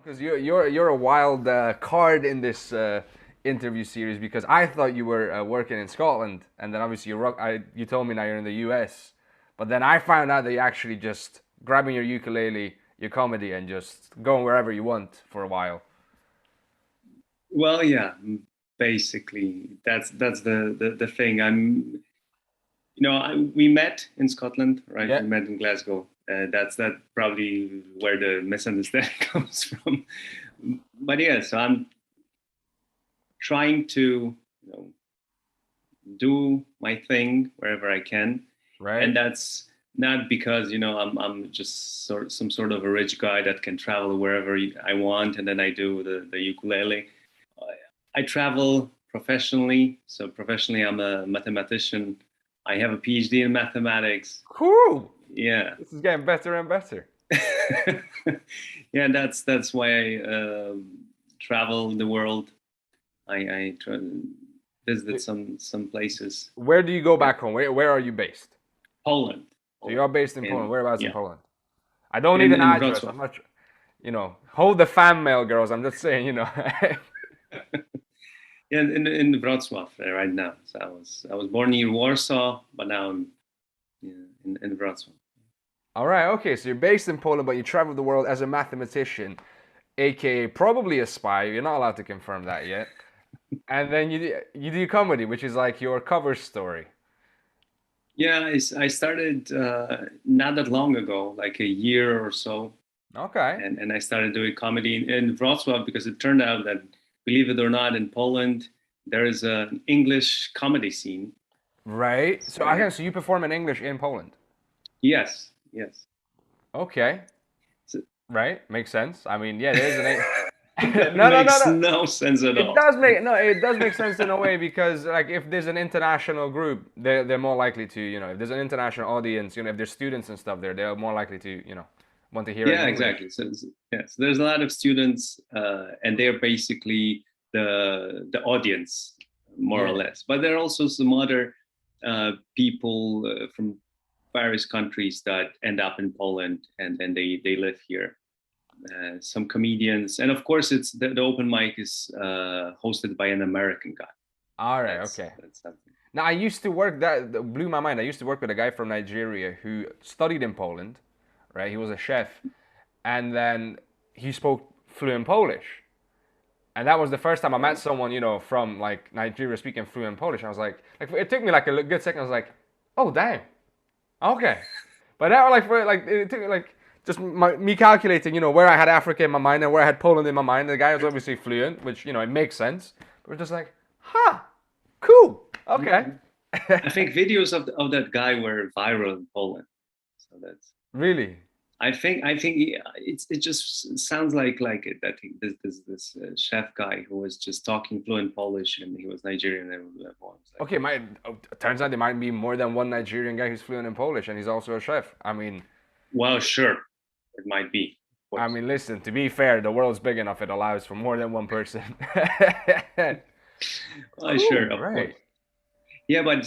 Because you're a wild card in this interview series because I thought you were working in Scotland, and then obviously you told me now you're in the US, but then I found out that you're actually just grabbing your ukulele, your comedy, and just going wherever you want for a while. Well, yeah, basically that's the thing. We met in Scotland, right? Yeah, We met in Glasgow. That probably where the misunderstanding comes from. But yeah, so I'm trying to, you know, do my thing wherever I can, and right. that's not because I'm just some sort of a rich guy that can travel wherever I want, and then I do the ukulele. I travel professionally, so professionally I'm a mathematician. I have a PhD in mathematics. Cool. Yeah, This is getting better and better. yeah, that's why I travel the world. I try to visit some places. Where do you go Yeah, back home? Where are you based? Poland, So you're based in Poland. in Whereabouts in yeah, Poland? I don't need an in address. Wrocław. I'm not, hold the fan mail, girls. I'm just saying, Yeah, in Wrocław right now. So I was born near Warsaw, but now I'm, yeah, in Wrocław. All right, okay. So you're based in Poland, but you travel the world as a mathematician, aka probably a spy. You're not allowed to confirm that yet. And then you do comedy, which is like your cover story. Yeah, I started not that long ago, like a year or so, Okay. and I started doing comedy in Wrocław because it turned out that, believe it or not, in Poland there is an English comedy scene. Right. So So okay, so you perform in English in Poland. yes, yes. Okay. So, Right. Makes sense. I mean, yeah, there's an. that No, no, no, makes no. no sense at It all. does make no, it does make sense in a way because like if there's an international group, they're more likely to, if there's an international audience, if there's students and stuff there, they're more likely to, want to hear it in Yeah, English. exactly. So yes, there's a lot of students, and they're basically the audience, more or Yeah. less. But there are also some other people from various countries that end up in Poland, and then they live here. Some comedians, and of course, it's the open mic is hosted by an American guy. All right, That's okay. that's something. Now I used to work that blew my mind. I used to work with a guy from Nigeria who studied in Poland, right? He was a chef, and then he spoke fluent Polish. And that was the first time I met Wow. someone, from like Nigeria speaking fluent Polish. I was like it took me like a good second. I was like, oh damn, okay. But that like for like it took like just me calculating, where I had Africa in my mind and where I had Poland in my mind. The guy was obviously fluent, which it makes sense. But we're just like, huh, cool, okay. Yeah. I think videos of that guy were viral in Poland. So that's. Really? I think it just sounds like it that this chef guy who was just talking fluent Polish and he was Nigerian and everyone was like, Okay, turns out there might be more than one Nigerian guy who's fluent in Polish, and he's also a chef. well, sure, it might be, of I course. mean, listen. To be fair, the world's big enough; it allows for more than one person. Well, Cool, sure, of course. right? Yeah, but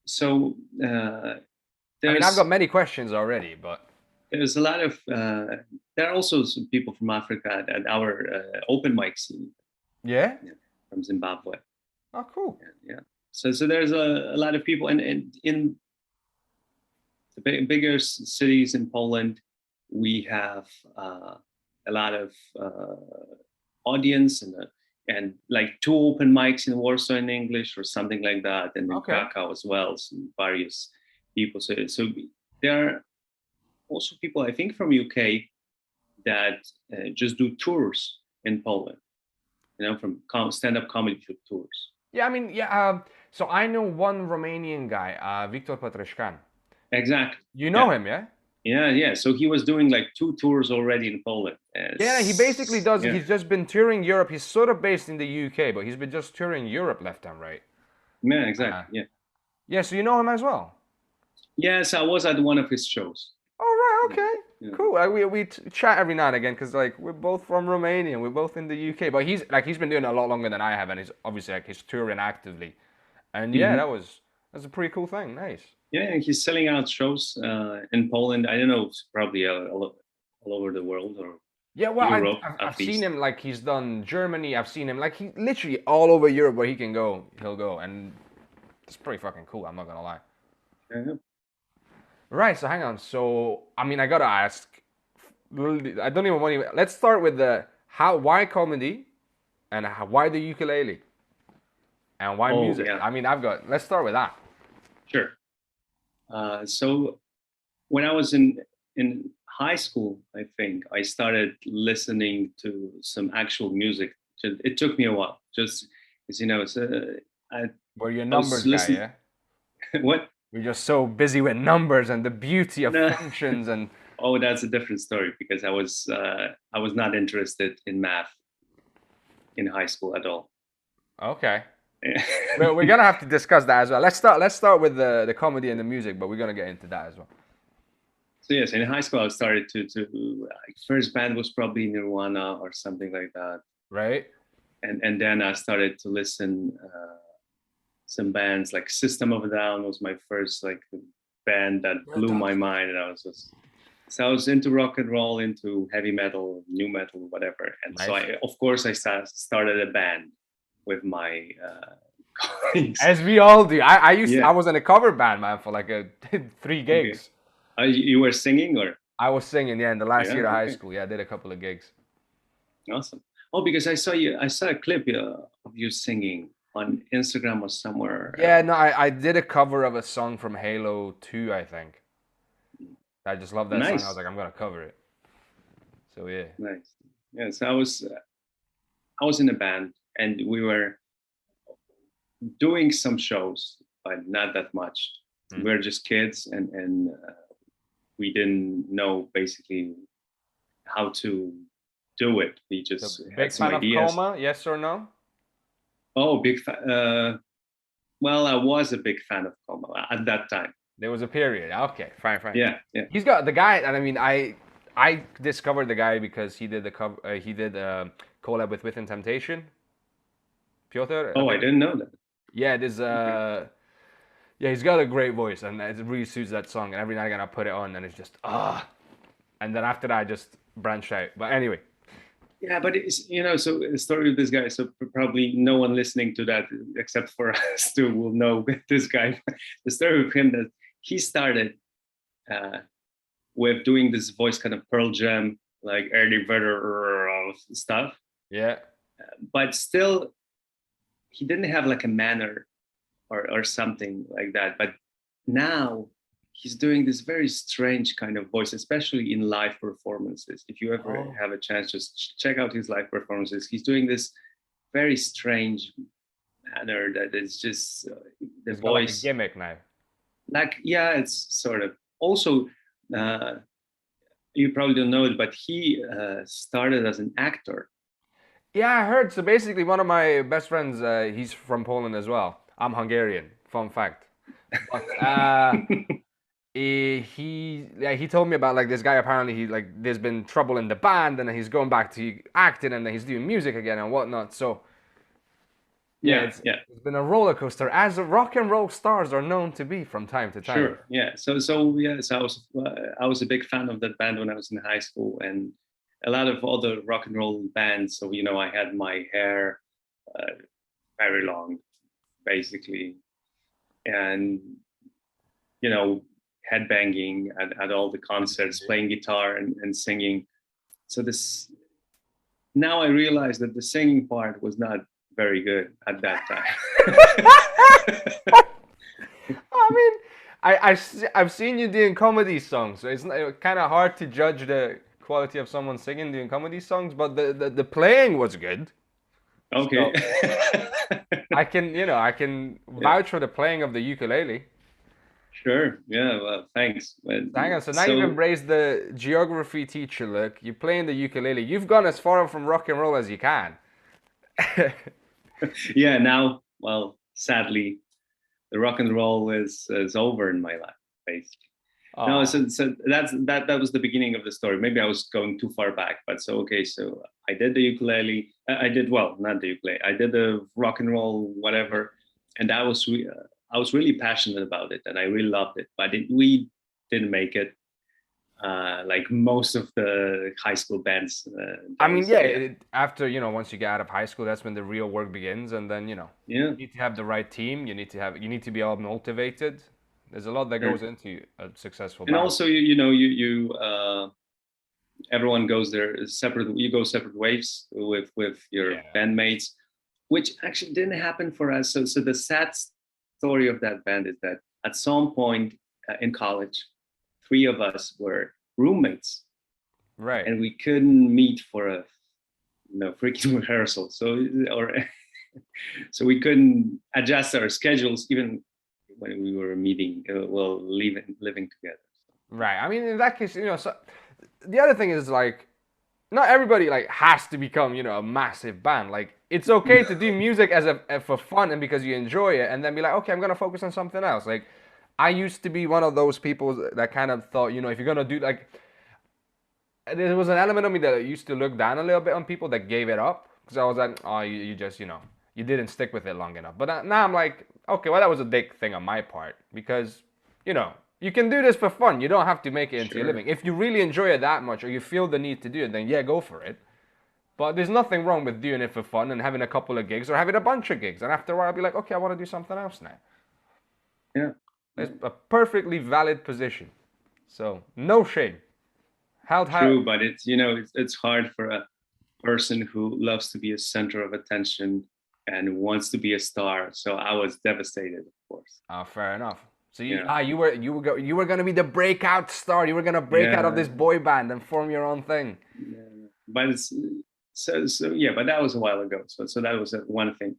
so I mean, I've got there's many questions already, but there's a lot of there are also some people from Africa at our open mic scene, yeah. yeah, from Zimbabwe. Oh, cool. Yeah. So there's a lot of people, and in the bigger cities in Poland, we have a lot of audience and like two open mics in Warsaw in English or something like that, and in Okay. Krakow as well, some various people. So there are also people I think from UK that just do tours in Poland, from stand-up comedy tours. Yeah, I mean, yeah. So I know one Romanian guy, Victor Petreshkan. Exactly. You Yeah. know him, yeah? Yeah, yeah. So he was doing like two tours already in Poland. Yeah, he basically does. Yeah, He's just been touring Europe. He's sort of based in the UK, but he's been just touring Europe left and right. yeah, Uh, exactly. Yeah. yeah, so you know him as well. Yes, I was at one of his shows. All right, Yeah, okay, yeah. cool. We chat every now and again because like we're both from Romania, we're both in the UK, but he's been doing it a lot longer than I have, and he's obviously like he's touring actively. And yeah, Hmm. that's a pretty cool thing. Nice. Yeah, he's selling out shows in Poland. I don't know, it's probably all over the world, or Yeah, well, Europe I've at seen least. him like he's done Germany. I've seen him like he literally all over Europe where he can go, he'll go, and it's pretty fucking cool. I'm not gonna lie. Yeah. Right. So hang on. So I mean, I gotta ask. I don't even want to. Let's start with the how. Why comedy, and why the ukulele, and why Oh music? yeah, I mean, I've got. Let's start with that. sure. So when I was in high school, I think I started listening to some actual music. It took me a while, just as you know. I, Were you a I was numbers guy? listening. Yeah. What? We're just so busy with numbers and the beauty of No. functions and. Oh, that's a different story because I was not interested in math in high school at all. Okay. We're gonna have to discuss that as well. Let's start with the comedy and the music, but we're gonna get into that as well. So yes, in high school I started to like, first band was probably Nirvana or something like that, Right? and then I started to listen some bands like System of a Down was my first like band that blew my mind, and I was just so I was into rock and roll, into heavy metal, new metal, whatever, and so Nice. I of course I started a band with my colleagues. As we all do. I Yeah, was in a cover band, man, for like a 3 gigs. okay. You were singing or I was singing, yeah, in the last yeah, year of high okay, school. Yeah, I did a couple of gigs. awesome. Oh, because I saw a clip of you singing on Instagram or somewhere. Yeah, no, I did a cover of a song from Halo 2, I think. I just love that song. I was Nice, like, I'm gonna cover it. So yeah. nice. Yes, I was in a band and we were doing some shows, but not that much. Hmm. We were just kids, and we didn't know basically how to do it. We So just had big some fan of ideas. Coma, yes or no? Oh, well, I was a big fan of Como at that time. There was a period. Okay, fine, fine. Yeah, yeah. He's got the guy, and I mean, I discovered the guy because he did the cover. He did collab with Within Temptation. Piotr, I Oh, I think. didn't know that. Yeah, there's Okay. yeah, he's got a great voice, and it really suits that song. And every now and again, I put it on, and it's just And then after that, I just branched out. But anyway, Yeah, but it's so the story of this guy. So probably no one listening to that except for us two will know this guy. The story of him that he started uh, with doing this voice kind of Pearl Jam, like early Vedder stuff, yeah, but still he didn't have like a manner or something like that. But now he's doing this very strange kind of voice, especially in live performances. If you ever oh, have a chance, just check out his live performances. He's doing this very strange manner that is just the he's got like a voice. gimmick now. Like, yeah, it's sort of also. Uh, you probably don't know it, but he started as an actor. Yeah, I heard. So basically, one of my best friends, he's from Poland as well. I'm Hungarian. Fun fact. But yeah, he told me about like this guy. Apparently, he like there's been trouble in the band, and then he's going back to acting, and then he's doing music again and whatnot. So yeah, Yeah, yeah. it's been a roller coaster, as rock and roll stars are known to be from time to time. Sure. Yeah. So I was a big fan of that band when I was in high school, and a lot of other rock and roll bands. So I had my hair uh, very long, basically, and headbanging at all the concerts, playing guitar and singing. So this now I realize that the singing part was not very good at that time. I mean, I've seen you doing comedy songs, so it's kind of hard to judge the quality of someone singing doing comedy songs, but the playing was good. Okay. So I can Yeah. vouch for the playing of the ukulele. Sure. Yeah. Well, thanks. But, So hang on, so now you've so embraced the geography teacher look. You're playing the ukulele. You've gone as far from rock and roll as you can. yeah. Now, well, sadly, the rock and roll is over in my life, basically. No, Oh, so that was the beginning of the story. Maybe I was going too far back, but so okay. So I did the ukulele. I did well, not the ukulele. I did the rock and roll, whatever, and I was really passionate about it, and I really loved it. But we didn't make it. like most of the high school bands I mean, those. yeah, So yeah, after, once you get out of high school, that's when the real work begins, and then, yeah, you need to have the right team. You need to be all motivated. There's a lot that sure. goes into a successful And band. also you everyone goes their separate. You go separate ways with your Yeah. bandmates, which actually didn't happen for us. So the sad story of that band is that at some point in college, three of us were roommates, Right. and we couldn't meet for a freaking rehearsal. Or so we couldn't adjust our schedules even when we were meeting. Living together. Right. I mean, in that case, so the other thing is like not everybody like has to become, a massive band. Like it's okay to do music as for fun and because you enjoy it and then be like, "Okay, I'm going to focus on something else." Like I used to be one of those people that kind of thought, if you're going to do like there was an element of me that used to look down a little bit on people that gave it up because I was like, "Oh, you just, you didn't stick with it long enough." But now I'm like, "Okay, well that was a dick thing on my part because, you can do this for fun. You don't have to make it into your Sure. living. If you really enjoy it that much or you feel the need to do it, then yeah, go for it. But there's nothing wrong with doing it for fun and having a couple of gigs or having a bunch of gigs. And after a while, I'll be like, okay, I want to do something else now. Yeah. Yeah. It's a perfectly valid position. So no shame. How True, but it's hard for a person who loves to be a center of attention and wants to be a star. So I was devastated, of course. fair enough. So Yeah, you were gonna be the breakout star. You were gonna break out of yeah, this boy band and form your own thing. yeah. But it's so yeah. But that was a while ago. So that was one thing.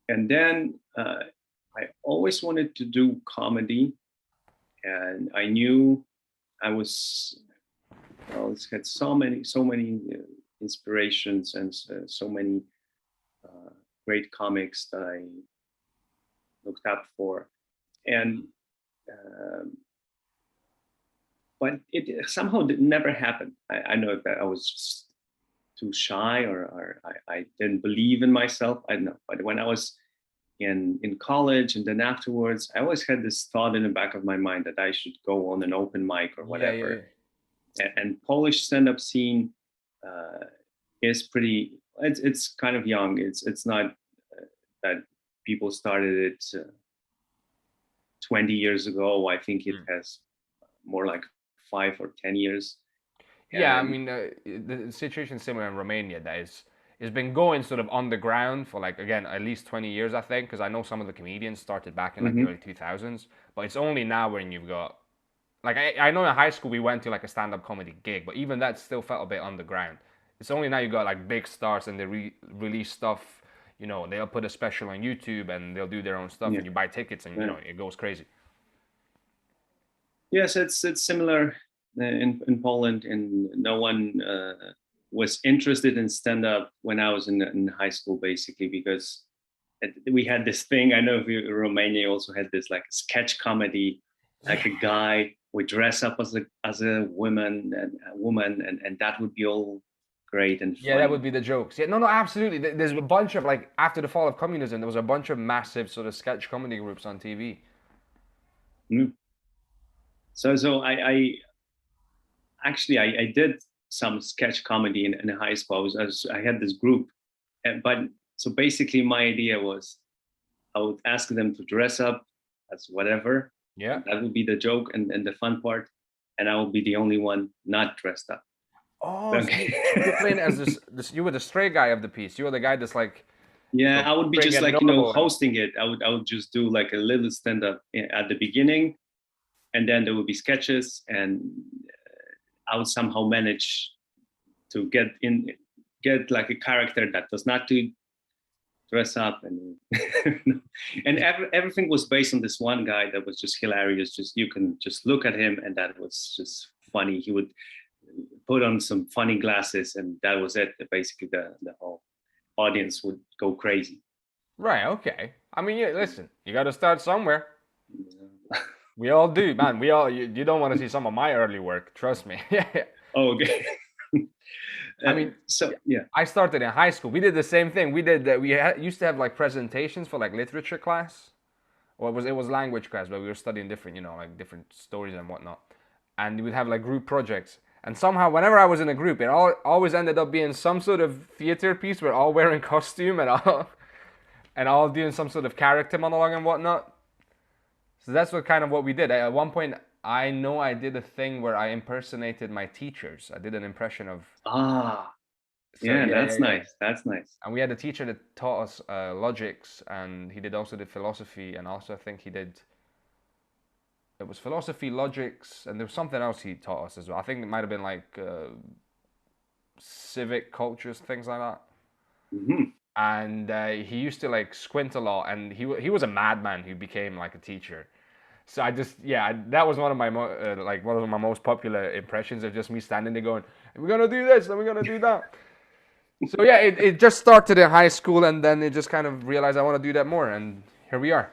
And then I always wanted to do comedy, and I knew I was it's had so many inspirations and so many uh, great comics that I looked up for, and um, but it somehow never happened. I know that I was just too shy, or I didn't believe in myself. I don't know, but when I was in college and then afterwards, I always had this thought in the back of my mind that I should go on an open mic or Yeah, yeah, whatever. yeah. And Polish stand-up scene uh, is pretty. It's kind of young. It's not that people started it 20 years ago. I think it Hmm. has more like 5 or 10 years. Yeah, I And mean, the situation similar in Romania. That is, it's been going sort of on the ground for like again at least 20 years, I think, because I know some of the comedians started back in like the mhm, early 2000s, but it's only now when you've got like I know in high school we went to like a stand-up comedy gig, but even that still felt a bit underground. It's only now you got like big stars and they release stuff. They'll put a special on YouTube and they'll do their own stuff, yeah, and you buy tickets and yeah. it goes crazy. Yes, it's similar in Poland, and no one was interested in stand up when I was in high school, basically because we had this thing. I know if you, Romania also had this like sketch comedy, like a Yeah. guy would dress up as a woman, and that would be all great and Yeah, that funny. would be the jokes. Yeah, no, no, absolutely. There's a bunch of like after the fall of communism, there was a bunch of massive sort of sketch comedy groups on TV. Mm. So I actually I did some sketch comedy in high school. I had this group, but so basically my idea was I would ask them to dress up as whatever. Yeah. And that would be the joke and the fun part, and I would be the only one not dressed up. Oh, so Okay. you were playing as this. You were the straight guy of the piece. You were the guy that's like, Yeah, I would be bring just it like normal and hosting it. I would just do like a little stand up at the beginning, and then there would be sketches, and I would somehow manage to get like a character that does not do dress up and everything was based on this one guy that was just hilarious. Just you can just look at him and that was just funny. He would put on some funny glasses and that was it. Basically the whole audience would go crazy. right. Okay. I mean, yeah. Listen, you got to start somewhere. We all do, man. We all. You don't want to see some of my early work. Trust me. Yeah. Oh, okay. I mean, So yeah. I started in high school. We did the same thing. We did that. Used to have like presentations for like literature class, or it was language class, but we were studying different, like different stories and whatnot. and we'd have like group projects. And somehow, whenever I was in a group, it always ended up being some sort of theater piece. We're all wearing costume and all doing some sort of character monologue and whatnot. So that's what we did. At one point, I know I did a thing where I impersonated my teachers. I did an impression of. Ah, So yeah, yeah, yeah, that's yeah. nice. That's nice. And we had a teacher that taught us logics, and he did also did philosophy, and also I think he did. It was philosophy, logics, and there was something else he taught us as well. I think it might have been like civic cultures, things like that. Hmm. And he used to like squint a lot, and he was a madman who became like a teacher. So I just yeah, that was one of my like one of my most popular impressions of just me standing there going, "We're gonna do this, and we're gonna do that." So yeah, it just started in high school, and then it just kind of realized I want to do that more, and here we are.